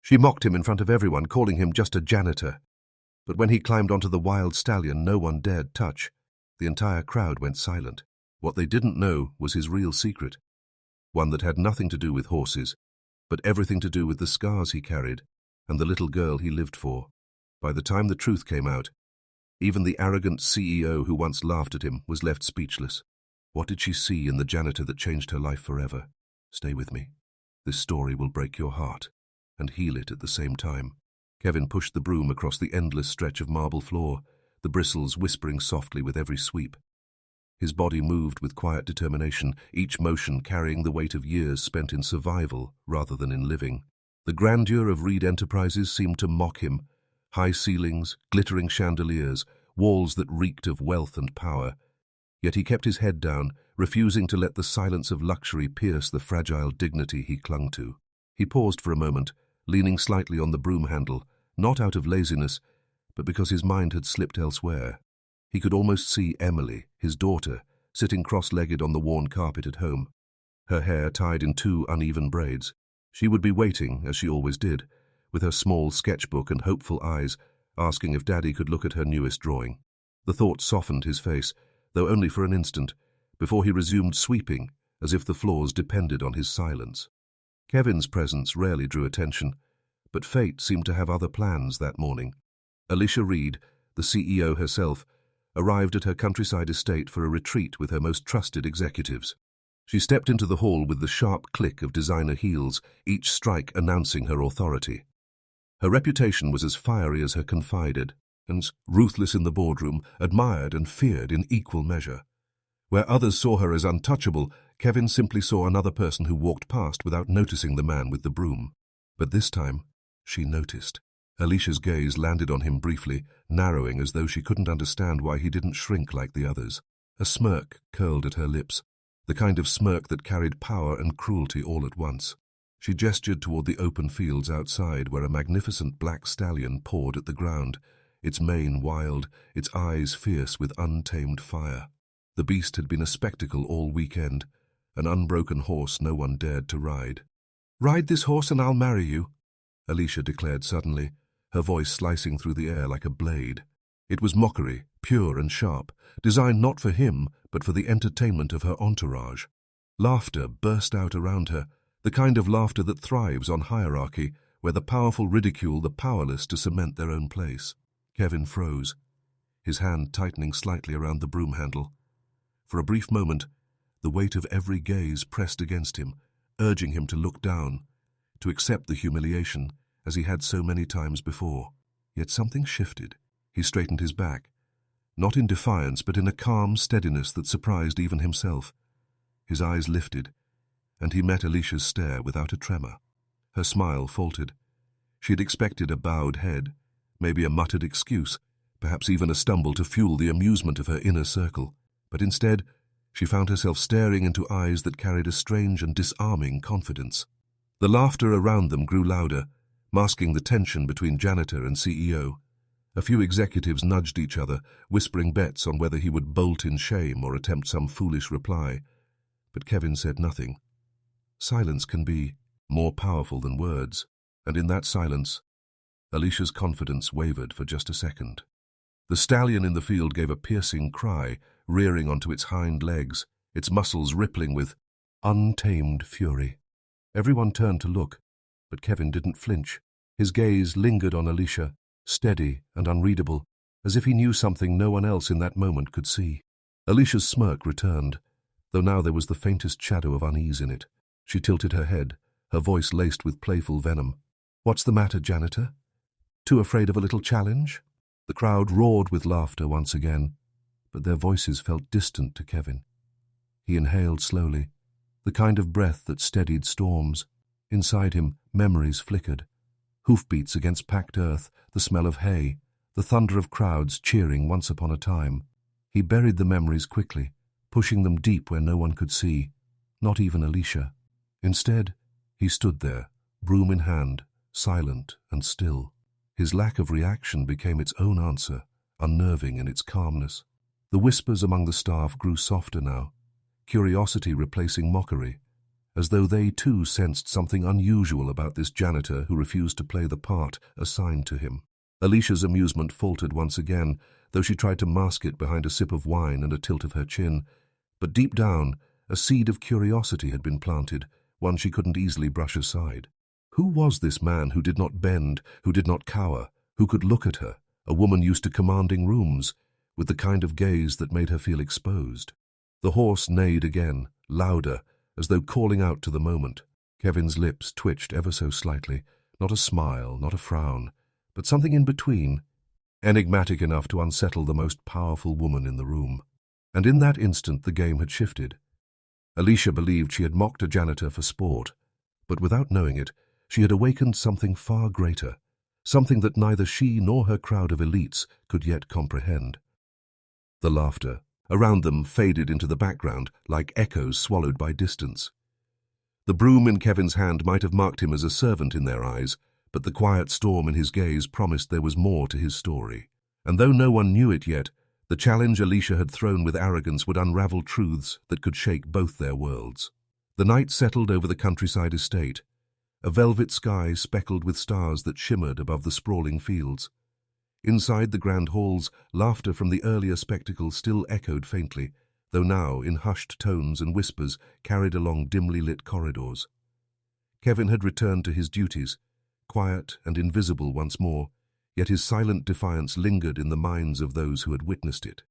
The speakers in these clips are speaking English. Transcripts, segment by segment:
She mocked him in front of everyone, calling him just a janitor. But when he climbed onto the wild stallion, no one dared touch. The entire crowd went silent. What they didn't know was his real secret, one that had nothing to do with horses, but everything to do with the scars he carried and the little girl he lived for. By the time the truth came out, even the arrogant CEO who once laughed at him was left speechless. What did she see in the janitor that changed her life forever? Stay with me. This story will break your heart and heal it at the same time. Kevin pushed the broom across the endless stretch of marble floor, the bristles whispering softly with every sweep. His body moved with quiet determination, each motion carrying the weight of years spent in survival rather than in living. The grandeur of Reed Enterprises seemed to mock him. High ceilings, glittering chandeliers, walls that reeked of wealth and power. Yet he kept his head down, refusing to let the silence of luxury pierce the fragile dignity he clung to. He paused for a moment, leaning slightly on the broom handle, not out of laziness, but because his mind had slipped elsewhere. He could almost see Emily, his daughter, sitting cross-legged on the worn carpet at home, her hair tied in 2 uneven braids. She would be waiting, as she always did, with her small sketchbook and hopeful eyes, asking if Daddy could look at her newest drawing. The thought softened his face, though only for an instant, before he resumed sweeping, as if the floors depended on his silence. Kevin's presence rarely drew attention, but fate seemed to have other plans that morning. Alicia Reed, the CEO herself, arrived at her countryside estate for a retreat with her most trusted executives. She stepped into the hall with the sharp click of designer heels, each strike announcing her authority. Her reputation was as fiery as her confided, and, ruthless in the boardroom, admired and feared in equal measure. Where others saw her as untouchable, Kevin simply saw another person who walked past without noticing the man with the broom. But this time, she noticed. Alicia's gaze landed on him briefly, narrowing as though she couldn't understand why he didn't shrink like the others. A smirk curled at her lips, the kind of smirk that carried power and cruelty all at once. She gestured toward the open fields outside where a magnificent black stallion pawed at the ground, its mane wild, its eyes fierce with untamed fire. The beast had been a spectacle all weekend, an unbroken horse no one dared to ride. "Ride this horse and I'll marry you," Alicia declared suddenly, her voice slicing through the air like a blade. It was mockery, pure and sharp, designed not for him, but for the entertainment of her entourage. Laughter burst out around her, the kind of laughter that thrives on hierarchy, where the powerful ridicule the powerless to cement their own place. Kevin froze, his hand tightening slightly around the broom handle. For a brief moment, the weight of every gaze pressed against him, urging him to look down, to accept the humiliation, as he had so many times before. Yet something shifted. He straightened his back, not in defiance, but in a calm steadiness that surprised even himself. His eyes lifted, and he met Alicia's stare without a tremor. Her smile faltered. She had expected a bowed head, maybe a muttered excuse, perhaps even a stumble to fuel the amusement of her inner circle. But instead, she found herself staring into eyes that carried a strange and disarming confidence. The laughter around them grew louder, masking the tension between janitor and CEO. A few executives nudged each other, whispering bets on whether he would bolt in shame or attempt some foolish reply. But Kevin said nothing. Silence can be more powerful than words, and in that silence, Alicia's confidence wavered for just a second. The stallion in the field gave a piercing cry, rearing onto its hind legs, its muscles rippling with untamed fury. Everyone turned to look, but Kevin didn't flinch. His gaze lingered on Alicia, steady and unreadable, as if he knew something no one else in that moment could see. Alicia's smirk returned, though now there was the faintest shadow of unease in it. She tilted her head, her voice laced with playful venom. "What's the matter, janitor? Too afraid of a little challenge?" The crowd roared with laughter once again, but their voices felt distant to Kevin. He inhaled slowly, the kind of breath that steadied storms. Inside him, memories flickered. Hoofbeats against packed earth, the smell of hay, the thunder of crowds cheering once upon a time. He buried the memories quickly, pushing them deep where no one could see, not even Alicia. Instead, he stood there, broom in hand, silent and still. His lack of reaction became its own answer, unnerving in its calmness. The whispers among the staff grew softer now, curiosity replacing mockery, as though they too sensed something unusual about this janitor who refused to play the part assigned to him. Alicia's amusement faltered once again, though she tried to mask it behind a sip of wine and a tilt of her chin. But deep down, a seed of curiosity had been planted, one she couldn't easily brush aside. Who was this man who did not bend, who did not cower, who could look at her, a woman used to commanding rooms, with the kind of gaze that made her feel exposed? The horse neighed again, louder, as though calling out to the moment. Kevin's lips twitched ever so slightly, not a smile, not a frown, but something in between, enigmatic enough to unsettle the most powerful woman in the room. And in that instant the game had shifted. Alicia believed she had mocked a janitor for sport, but without knowing it, she had awakened something far greater, something that neither she nor her crowd of elites could yet comprehend. The laughter around them faded into the background like echoes swallowed by distance. The broom in Kevin's hand might have marked him as a servant in their eyes, but the quiet storm in his gaze promised there was more to his story. And though no one knew it yet, the challenge Alicia had thrown with arrogance would unravel truths that could shake both their worlds. The night settled over the countryside estate, a velvet sky speckled with stars that shimmered above the sprawling fields. Inside the grand halls, laughter from the earlier spectacle still echoed faintly, though now in hushed tones and whispers carried along dimly lit corridors. Kevin had returned to his duties, quiet and invisible once more, yet his silent defiance lingered in the minds of those who had witnessed it.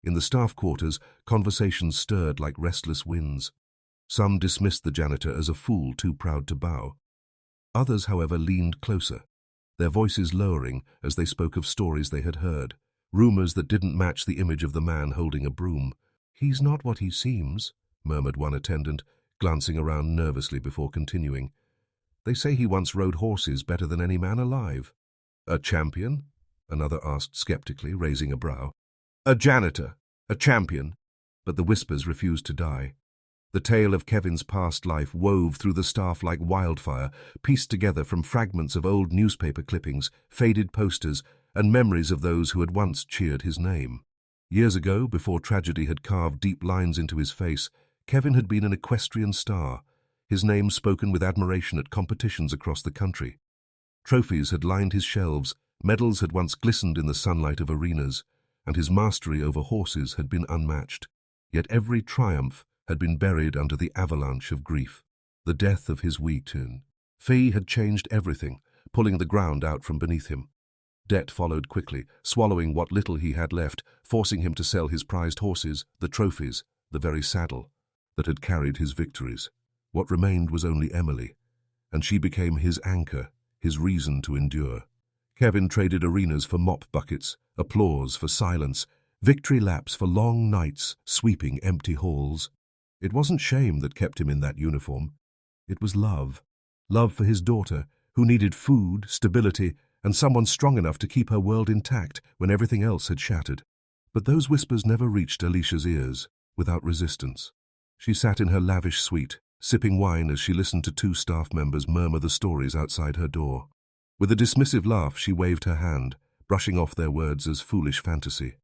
In the staff quarters, conversations stirred like restless winds. Some dismissed the janitor as a fool too proud to bow. Others, however, leaned closer, their voices lowering as they spoke of stories they had heard, rumors that didn't match the image of the man holding a broom. "He's not what he seems," murmured one attendant, glancing around nervously before continuing. "They say he once rode horses better than any man alive." "A champion?" another asked skeptically, raising a brow. "A janitor, a champion." But the whispers refused to die. The tale of Kevin's past life wove through the staff like wildfire, pieced together from fragments of old newspaper clippings, faded posters, and memories of those who had once cheered his name. Years ago, before tragedy had carved deep lines into his face, Kevin had been an equestrian star, his name spoken with admiration at competitions across the country. Trophies had lined his shelves, medals had once glistened in the sunlight of arenas, and his mastery over horses had been unmatched. Yet every triumph had been buried under the avalanche of grief. The death of his wheaton. Fee had changed everything, pulling the ground out from beneath him. Debt followed quickly, swallowing what little he had left, forcing him to sell his prized horses, the trophies, the very saddle that had carried his victories. What remained was only Emily, and she became his anchor, his reason to endure. Kevin traded arenas for mop buckets, applause for silence, victory laps for long nights sweeping empty halls. It wasn't shame that kept him in that uniform. It was love. Love for his daughter, who needed food, stability, and someone strong enough to keep her world intact when everything else had shattered. But those whispers never reached Alicia's ears, without resistance. She sat in her lavish suite, sipping wine as she listened to two staff members murmur the stories outside her door. With a dismissive laugh, she waved her hand, brushing off their words as foolish fantasy.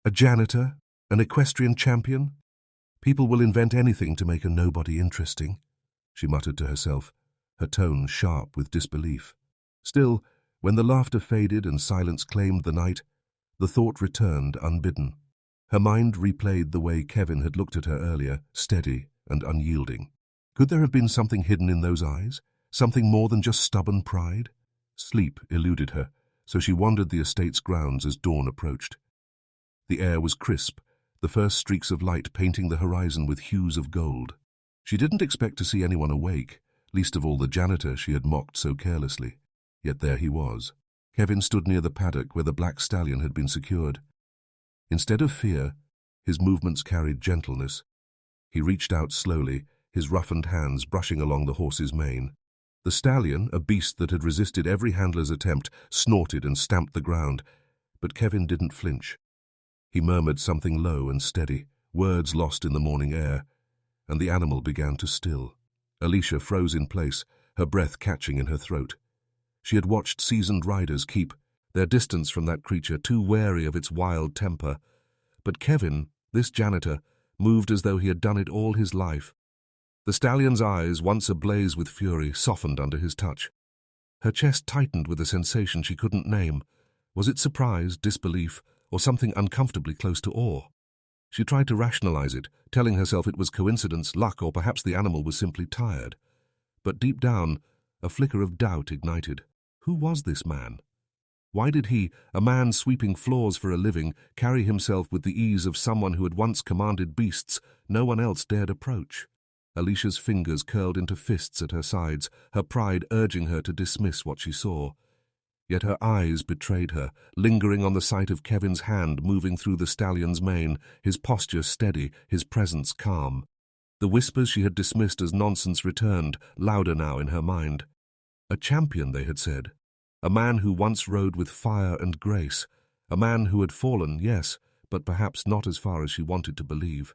A janitor? An equestrian champion? People will invent anything to make a nobody interesting, she muttered to herself, her tone sharp with disbelief. Still, when the laughter faded and silence claimed the night, the thought returned unbidden. Her mind replayed the way Kevin had looked at her earlier, steady and unyielding. Could there have been something hidden in those eyes? Something more than just stubborn pride? Sleep eluded her, so she wandered the estate's grounds as dawn approached. The air was crisp, the first streaks of light painting the horizon with hues of gold. She didn't expect to see anyone awake, least of all the janitor she had mocked so carelessly. Yet there he was. Kevin stood near the paddock where the black stallion had been secured. Instead of fear, his movements carried gentleness. He reached out slowly, his roughened hands brushing along the horse's mane. The stallion, a beast that had resisted every handler's attempt, snorted and stamped the ground, but Kevin didn't flinch. He murmured something low and steady, words lost in the morning air, and the animal began to still. Alicia froze in place, her breath catching in her throat. She had watched seasoned riders keep their distance from that creature, too wary of its wild temper. But Kevin, this janitor, moved as though he had done it all his life. The stallion's eyes, once ablaze with fury, softened under his touch. Her chest tightened with a sensation she couldn't name. Was it surprise, disbelief, or something uncomfortably close to awe? She tried to rationalize it, telling herself it was coincidence, luck, or perhaps the animal was simply tired. But deep down, a flicker of doubt ignited. Who was this man? Why did he, a man sweeping floors for a living, carry himself with the ease of someone who had once commanded beasts no one else dared approach? Alicia's fingers curled into fists at her sides, her pride urging her to dismiss what she saw. Yet her eyes betrayed her, lingering on the sight of Kevin's hand moving through the stallion's mane, his posture steady, his presence calm. The whispers she had dismissed as nonsense returned, louder now in her mind. A champion, they had said. A man who once rode with fire and grace. A man who had fallen, yes, but perhaps not as far as she wanted to believe.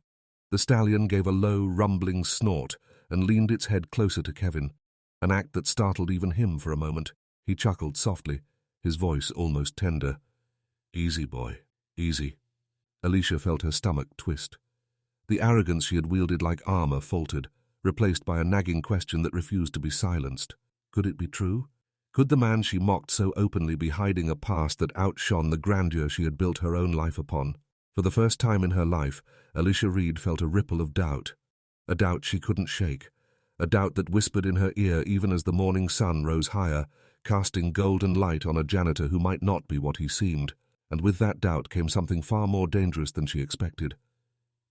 The stallion gave a low, rumbling snort and leaned its head closer to Kevin, an act that startled even him for a moment. He chuckled softly, his voice almost tender. "Easy, boy, easy." Alicia felt her stomach twist. The arrogance she had wielded like armor faltered, replaced by a nagging question that refused to be silenced. Could it be true? Could the man she mocked so openly be hiding a past that outshone the grandeur she had built her own life upon? For the first time in her life, Alicia Reed felt a ripple of doubt. A doubt she couldn't shake. A doubt that whispered in her ear even as the morning sun rose higher, casting golden light on a janitor who might not be what he seemed. And with that doubt came something far more dangerous than she expected.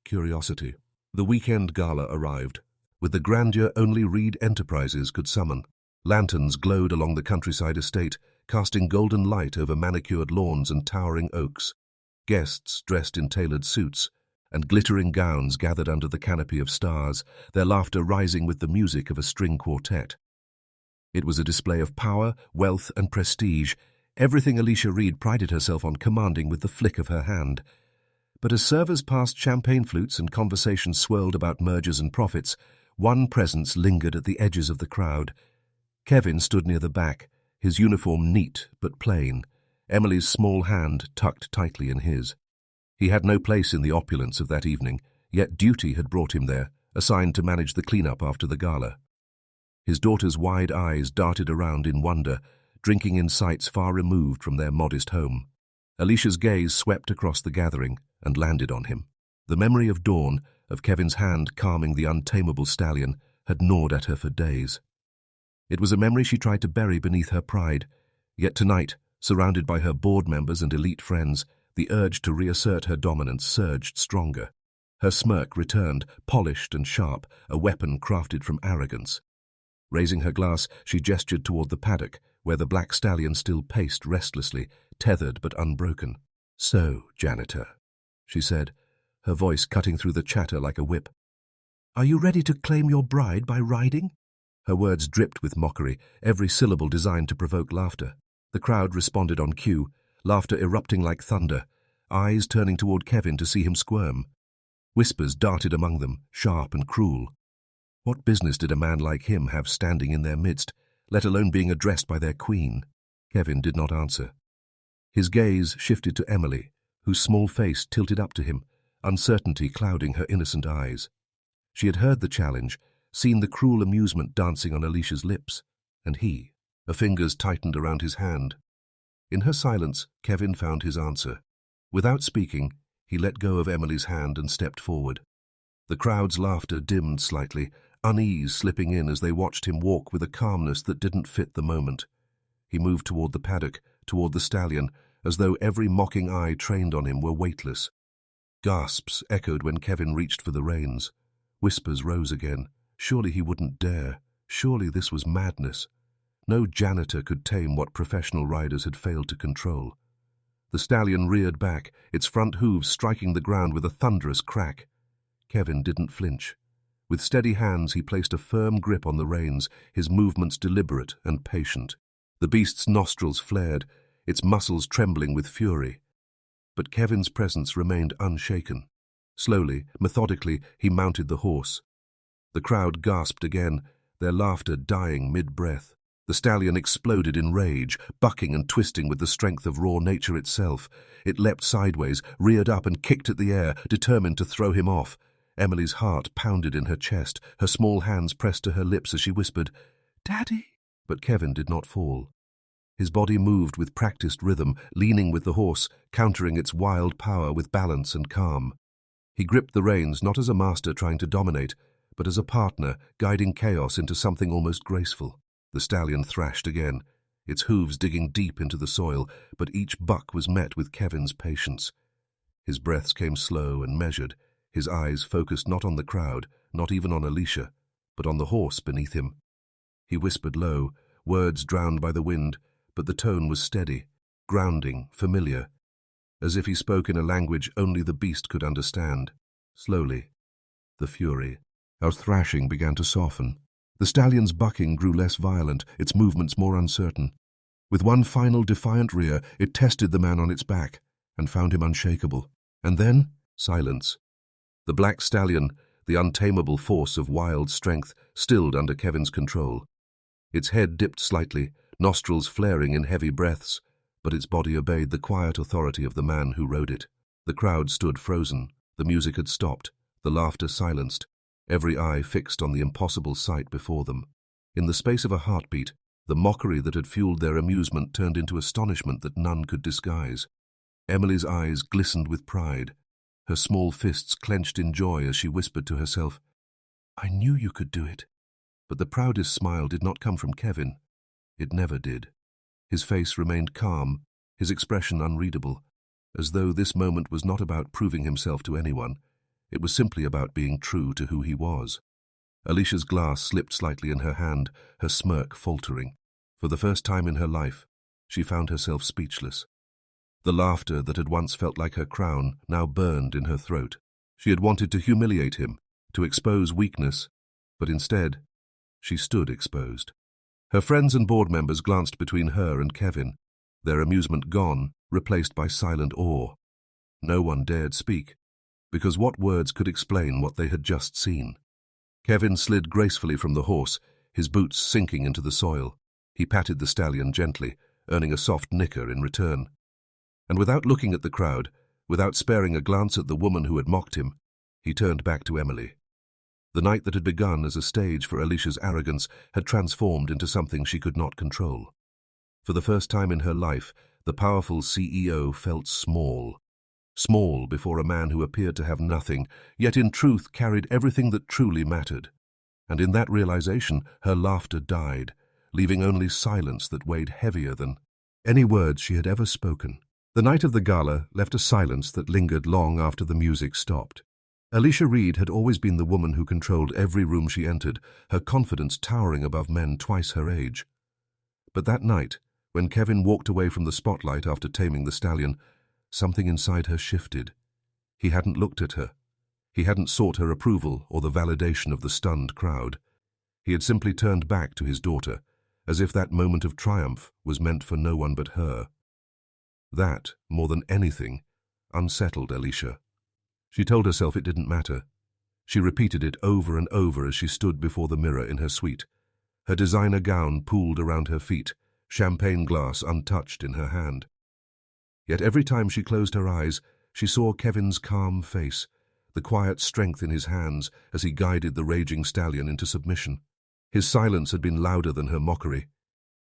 Curiosity. The weekend gala arrived, with the grandeur only Reed Enterprises could summon. Lanterns glowed along the countryside estate, casting golden light over manicured lawns and towering oaks. Guests dressed in tailored suits and glittering gowns gathered under the canopy of stars, their laughter rising with the music of a string quartet. It was a display of power, wealth, and prestige, everything Alicia Reed prided herself on commanding with the flick of her hand. But as servers passed champagne flutes and conversations swirled about mergers and profits, one presence lingered at the edges of the crowd. Kevin stood near the back, his uniform neat but plain, Emily's small hand tucked tightly in his. He had no place in the opulence of that evening, yet duty had brought him there, assigned to manage the clean-up after the gala. His daughter's wide eyes darted around in wonder, drinking in sights far removed from their modest home. Alicia's gaze swept across the gathering and landed on him. The memory of Dawn, of Kevin's hand calming the untamable stallion, had gnawed at her for days. It was a memory she tried to bury beneath her pride, yet tonight, surrounded by her board members and elite friends, the urge to reassert her dominance surged stronger. Her smirk returned, polished and sharp, a weapon crafted from arrogance. Raising her glass, she gestured toward the paddock, where the black stallion still paced restlessly, tethered but unbroken. "So, Janitor," she said, her voice cutting through the chatter like a whip. "Are you ready to claim your bride by riding?" Her words dripped with mockery, every syllable designed to provoke laughter. The crowd responded on cue, laughter erupting like thunder, eyes turning toward Kevin to see him squirm. Whispers darted among them, sharp and cruel. What business did a man like him have standing in their midst, let alone being addressed by their queen? Kevin did not answer. His gaze shifted to Emily, whose small face tilted up to him, uncertainty clouding her innocent eyes. She had heard the challenge, seen the cruel amusement dancing on Alicia's lips, and her fingers tightened around his hand. In her silence, Kevin found his answer. Without speaking, he let go of Emily's hand and stepped forward. The crowd's laughter dimmed slightly, unease slipping in as they watched him walk with a calmness that didn't fit the moment. He moved toward the paddock, toward the stallion, as though every mocking eye trained on him were weightless. Gasps echoed when Kevin reached for the reins. Whispers rose again. Surely he wouldn't dare. Surely this was madness. No janitor could tame what professional riders had failed to control. The stallion reared back, its front hooves striking the ground with a thunderous crack. Kevin didn't flinch. With steady hands he placed a firm grip on the reins, his movements deliberate and patient. The beast's nostrils flared, its muscles trembling with fury. But Kevin's presence remained unshaken. Slowly, methodically, he mounted the horse. The crowd gasped again, their laughter dying mid-breath. The stallion exploded in rage, bucking and twisting with the strength of raw nature itself. It leapt sideways, reared up and kicked at the air, determined to throw him off. Emily's heart pounded in her chest, her small hands pressed to her lips as she whispered, "Daddy!" But Kevin did not fall. His body moved with practiced rhythm, leaning with the horse, countering its wild power with balance and calm. He gripped the reins not as a master trying to dominate, but as a partner guiding chaos into something almost graceful. The stallion thrashed again, its hooves digging deep into the soil, but each buck was met with Kevin's patience. His breaths came slow and measured, his eyes focused not on the crowd, not even on Alicia, but on the horse beneath him. He whispered low, words drowned by the wind, but the tone was steady, grounding, familiar, as if he spoke in a language only the beast could understand. Slowly, the fury, our thrashing began to soften. The stallion's bucking grew less violent, its movements more uncertain. With one final defiant rear, it tested the man on its back and found him unshakable. And then, silence. The black stallion, the untamable force of wild strength, stilled under Kevin's control. Its head dipped slightly, nostrils flaring in heavy breaths, but its body obeyed the quiet authority of the man who rode it. The crowd stood frozen. The music had stopped, the laughter silenced, every eye fixed on the impossible sight before them. In the space of a heartbeat, the mockery that had fueled their amusement turned into astonishment that none could disguise. Emily's eyes glistened with pride, her small fists clenched in joy as she whispered to herself, "I knew you could do it." But the proudest smile did not come from Kevin. It never did. His face remained calm, his expression unreadable, as though this moment was not about proving himself to anyone. It was simply about being true to who he was. Alicia's glass slipped slightly in her hand, her smirk faltering. For the first time in her life, she found herself speechless. The laughter that had once felt like her crown now burned in her throat. She had wanted to humiliate him, to expose weakness, but instead, she stood exposed. Her friends and board members glanced between her and Kevin, their amusement gone, replaced by silent awe. No one dared speak, because what words could explain what they had just seen? Kevin slid gracefully from the horse, his boots sinking into the soil. He patted the stallion gently, earning a soft nicker in return. And without looking at the crowd, without sparing a glance at the woman who had mocked him, he turned back to Emily. The night that had begun as a stage for Alicia's arrogance had transformed into something she could not control. For the first time in her life, the powerful CEO felt small. Small before a man who appeared to have nothing, yet in truth carried everything that truly mattered. And in that realization, her laughter died, leaving only silence that weighed heavier than any words she had ever spoken. The night of the gala left a silence that lingered long after the music stopped. Alicia Reed had always been the woman who controlled every room she entered, her confidence towering above men twice her age. But that night, when Kevin walked away from the spotlight after taming the stallion, something inside her shifted. He hadn't looked at her. He hadn't sought her approval or the validation of the stunned crowd. He had simply turned back to his daughter, as if that moment of triumph was meant for no one but her. That, more than anything, unsettled Alicia. She told herself it didn't matter. She repeated it over and over as she stood before the mirror in her suite, her designer gown pooled around her feet, champagne glass untouched in her hand. Yet every time she closed her eyes, she saw Kevin's calm face, the quiet strength in his hands as he guided the raging stallion into submission. His silence had been louder than her mockery,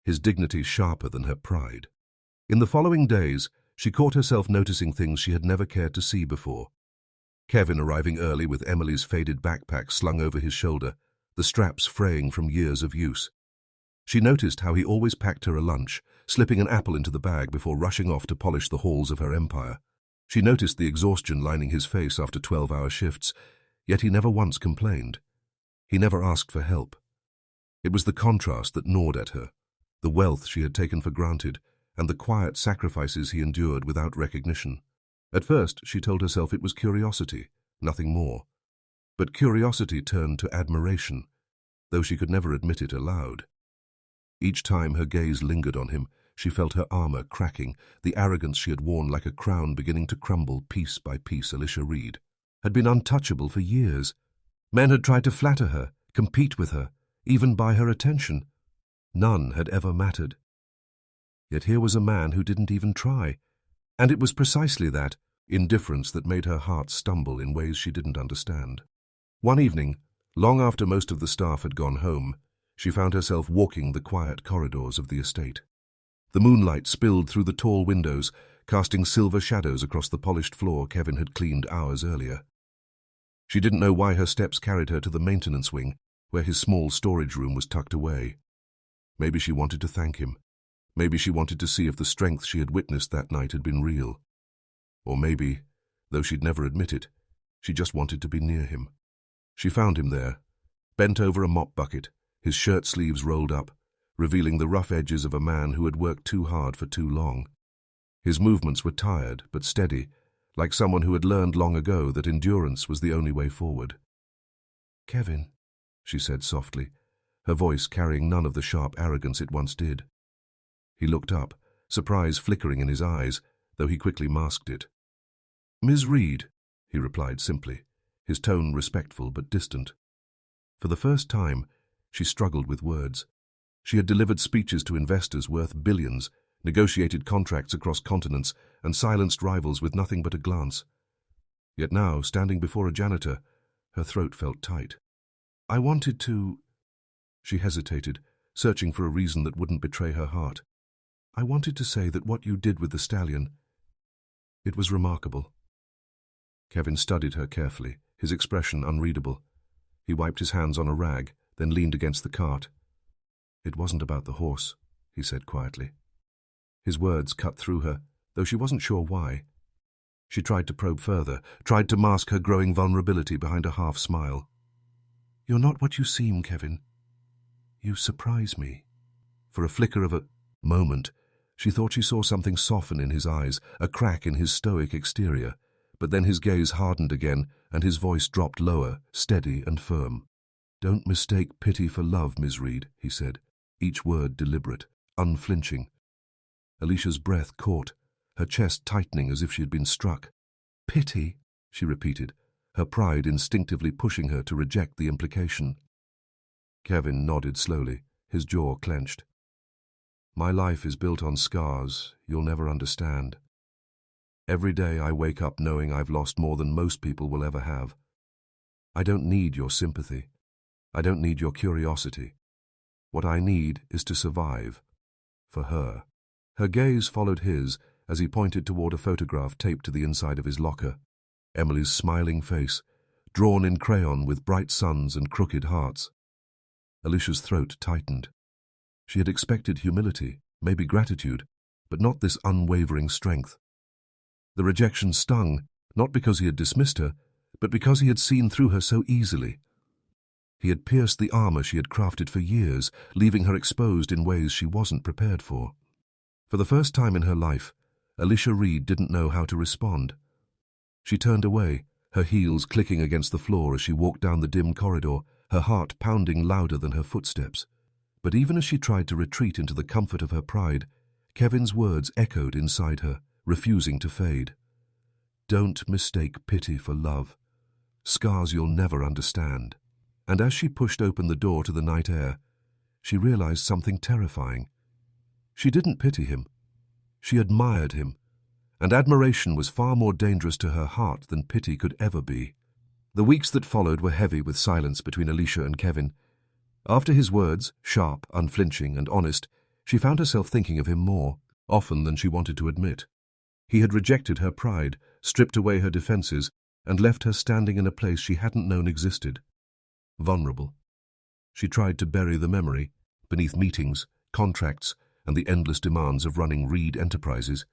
his dignity sharper than her pride. In the following days, she caught herself noticing things she had never cared to see before. Kevin arriving early with Emily's faded backpack slung over his shoulder, the straps fraying from years of use. She noticed how he always packed her a lunch, slipping an apple into the bag before rushing off to polish the halls of her empire. She noticed the exhaustion lining his face after 12-hour shifts, yet he never once complained. He never asked for help. It was the contrast that gnawed at her, the wealth she had taken for granted, and the quiet sacrifices he endured without recognition. At first, she told herself it was curiosity, nothing more. But curiosity turned to admiration, though she could never admit it aloud. Each time her gaze lingered on him, she felt her armor cracking, the arrogance she had worn like a crown beginning to crumble piece by piece. Alicia Reed had been untouchable for years. Men had tried to flatter her, compete with her, even buy her attention. None had ever mattered. Yet here was a man who didn't even try. And it was precisely that indifference that made her heart stumble in ways she didn't understand. One evening, long after most of the staff had gone home, she found herself walking the quiet corridors of the estate. The moonlight spilled through the tall windows, casting silver shadows across the polished floor Kevin had cleaned hours earlier. She didn't know why her steps carried her to the maintenance wing, where his small storage room was tucked away. Maybe she wanted to thank him. Maybe she wanted to see if the strength she had witnessed that night had been real. Or maybe, though she'd never admit it, she just wanted to be near him. She found him there, bent over a mop bucket, his shirt sleeves rolled up, revealing the rough edges of a man who had worked too hard for too long. His movements were tired but steady, like someone who had learned long ago that endurance was the only way forward. "Kevin," she said softly, her voice carrying none of the sharp arrogance it once did. He looked up, surprise flickering in his eyes, though he quickly masked it. "Ms. Reed," he replied simply, his tone respectful but distant. For the first time, she struggled with words. She had delivered speeches to investors worth billions, negotiated contracts across continents, and silenced rivals with nothing but a glance. Yet now, standing before a janitor, her throat felt tight. "I wanted to—" She hesitated, searching for a reason that wouldn't betray her heart. "I wanted to say that what you did with the stallion, it was remarkable." Kevin studied her carefully, his expression unreadable. He wiped his hands on a rag, then leaned against the cart. "It wasn't about the horse," he said quietly. His words cut through her, though she wasn't sure why. She tried to probe further, tried to mask her growing vulnerability behind a half-smile. "You're not what you seem, Kevin. You surprise me." For a flicker of a moment, she thought she saw something soften in his eyes, a crack in his stoic exterior, but then his gaze hardened again and his voice dropped lower, steady and firm. "Don't mistake pity for love, Ms. Reed," he said, each word deliberate, unflinching. Alicia's breath caught, her chest tightening as if she had been struck. "Pity," she repeated, her pride instinctively pushing her to reject the implication. Kevin nodded slowly, his jaw clenched. "My life is built on scars you'll never understand. Every day I wake up knowing I've lost more than most people will ever have. I don't need your sympathy. I don't need your curiosity. What I need is to survive. For her." Her gaze followed his as he pointed toward a photograph taped to the inside of his locker. Emily's smiling face, drawn in crayon with bright suns and crooked hearts. Alicia's throat tightened. She had expected humility, maybe gratitude, but not this unwavering strength. The rejection stung, not because he had dismissed her, but because he had seen through her so easily. He had pierced the armor she had crafted for years, leaving her exposed in ways she wasn't prepared for. For the first time in her life, Alicia Reed didn't know how to respond. She turned away, her heels clicking against the floor as she walked down the dim corridor, her heart pounding louder than her footsteps. But even as she tried to retreat into the comfort of her pride, Kevin's words echoed inside her, refusing to fade. "Don't mistake pity for love. Scars you'll never understand." And as she pushed open the door to the night air, she realized something terrifying. She didn't pity him. She admired him, and admiration was far more dangerous to her heart than pity could ever be. The weeks that followed were heavy with silence between Alicia and Kevin. After his words, sharp, unflinching, and honest, she found herself thinking of him more, often than she wanted to admit. He had rejected her pride, stripped away her defenses, and left her standing in a place she hadn't known existed. Vulnerable. She tried to bury the memory, beneath meetings, contracts, and the endless demands of running Reed Enterprises.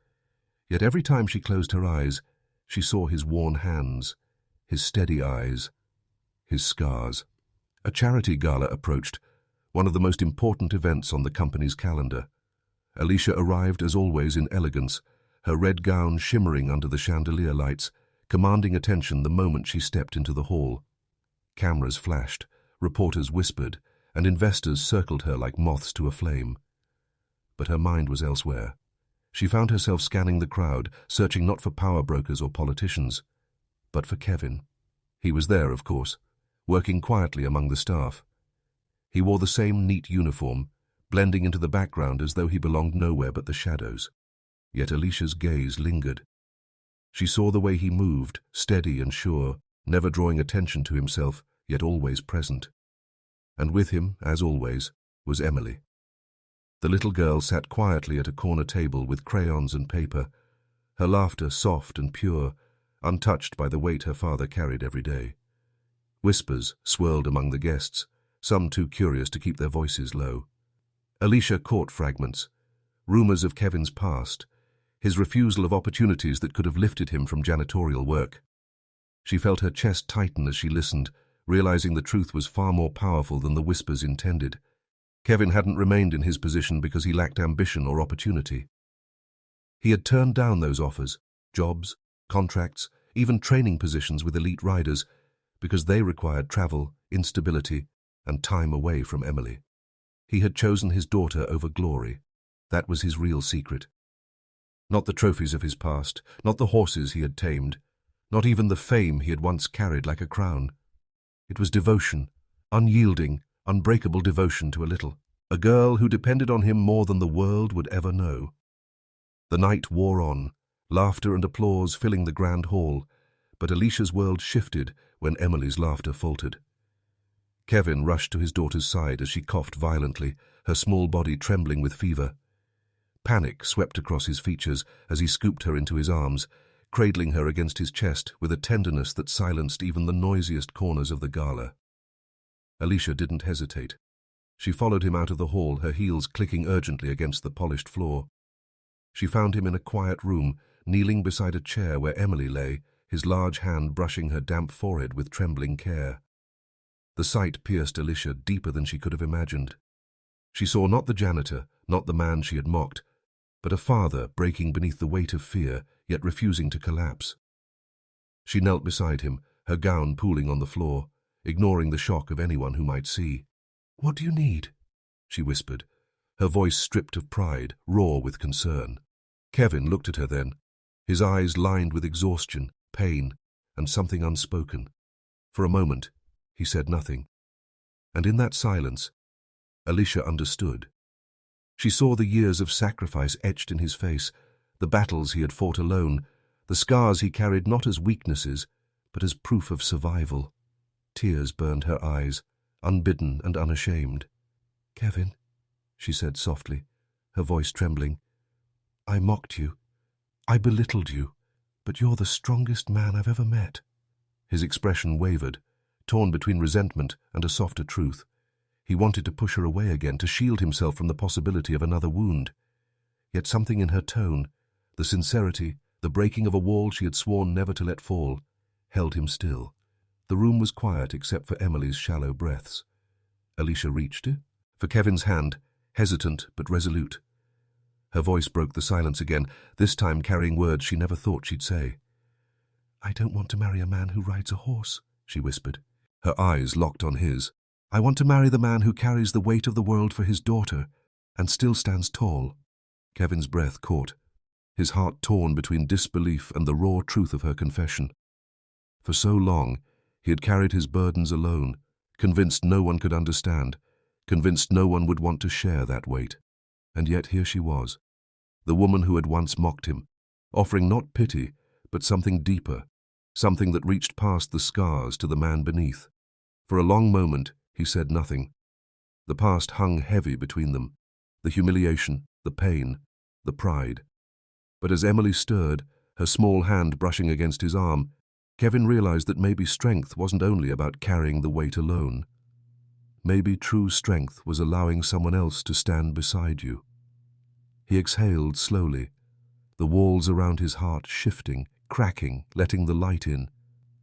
Yet every time she closed her eyes, she saw his worn hands, his steady eyes, his scars. A charity gala approached, one of the most important events on the company's calendar. Alicia arrived as always in elegance, her red gown shimmering under the chandelier lights, commanding attention the moment she stepped into the hall. Cameras flashed, reporters whispered, and investors circled her like moths to a flame. But her mind was elsewhere. She found herself scanning the crowd, searching not for power brokers or politicians, but for Kevin. He was there, of course, working quietly among the staff. He wore the same neat uniform, blending into the background as though he belonged nowhere but the shadows. Yet Alicia's gaze lingered. She saw the way he moved, steady and sure, never drawing attention to himself, yet always present. And with him, as always, was Emily. The little girl sat quietly at a corner table with crayons and paper, her laughter soft and pure, untouched by the weight her father carried every day. Whispers swirled among the guests, some too curious to keep their voices low. Alicia caught fragments, rumors of Kevin's past, his refusal of opportunities that could have lifted him from janitorial work. She felt her chest tighten as she listened, realizing the truth was far more powerful than the whispers intended. Kevin hadn't remained in his position because he lacked ambition or opportunity. He had turned down those offers, jobs, contracts, even training positions with elite riders, because they required travel, instability, and time away from Emily. He had chosen his daughter over glory. That was his real secret. Not the trophies of his past, not the horses he had tamed, not even the fame he had once carried like a crown. It was devotion, unyielding, unbreakable devotion to a girl who depended on him more than the world would ever know. The night wore on, laughter and applause filling the grand hall, but Alicia's world shifted when Emily's laughter faltered. Kevin rushed to his daughter's side as she coughed violently, her small body trembling with fever. Panic swept across his features as he scooped her into his arms, cradling her against his chest with a tenderness that silenced even the noisiest corners of the gala. Alicia didn't hesitate. She followed him out of the hall, her heels clicking urgently against the polished floor. She found him in a quiet room, kneeling beside a chair where Emily lay, his large hand brushing her damp forehead with trembling care. The sight pierced Alicia deeper than she could have imagined. She saw not the janitor, not the man she had mocked, but a father breaking beneath the weight of fear, yet refusing to collapse. She knelt beside him, her gown pooling on the floor, ignoring the shock of anyone who might see. "What do you need?" she whispered, her voice stripped of pride, raw with concern. Kevin looked at her then, his eyes lined with exhaustion, pain, and something unspoken. For a moment, he said nothing. And in that silence, Alicia understood. She saw the years of sacrifice etched in his face, the battles he had fought alone, the scars he carried not as weaknesses, but as proof of survival. Tears burned her eyes, unbidden and unashamed. "Kevin," she said softly, her voice trembling, "I mocked you. I belittled you, but you're the strongest man I've ever met." His expression wavered, torn between resentment and a softer truth. He wanted to push her away again, to shield himself from the possibility of another wound. Yet something in her tone, the sincerity, the breaking of a wall she had sworn never to let fall, held him still. The room was quiet except for Emily's shallow breaths. Alicia reached for Kevin's hand, hesitant but resolute. Her voice broke the silence again, this time carrying words she never thought she'd say. "I don't want to marry a man who rides a horse," she whispered. Her eyes locked on his. "I want to marry the man who carries the weight of the world for his daughter and still stands tall." Kevin's breath caught, his heart torn between disbelief and the raw truth of her confession. For so long, he had carried his burdens alone, convinced no one could understand, convinced no one would want to share that weight. And yet here she was, the woman who had once mocked him, offering not pity, but something deeper, something that reached past the scars to the man beneath. For a long moment, he said nothing. The past hung heavy between them, the humiliation, the pain, the pride. But as Emily stirred, her small hand brushing against his arm, Kevin realized that maybe strength wasn't only about carrying the weight alone. Maybe true strength was allowing someone else to stand beside you. He exhaled slowly, the walls around his heart shifting, cracking, letting the light in.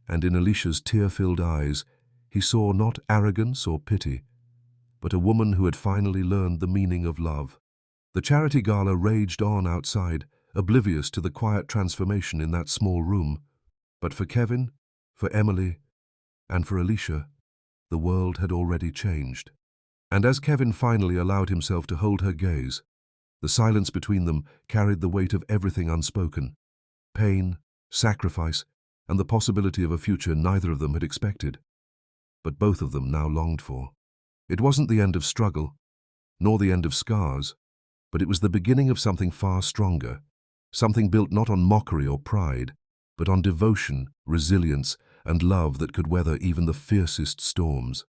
And in Alicia's tear-filled eyes, he saw not arrogance or pity, but a woman who had finally learned the meaning of love. The charity gala raged on outside, oblivious to the quiet transformation in that small room. But for Kevin, for Emily, and for Alicia, the world had already changed. And as Kevin finally allowed himself to hold her gaze, the silence between them carried the weight of everything unspoken, pain, sacrifice, and the possibility of a future neither of them had expected, but both of them now longed for. It wasn't the end of struggle, nor the end of scars, but it was the beginning of something far stronger, something built not on mockery or pride, but on devotion, resilience, and love that could weather even the fiercest storms.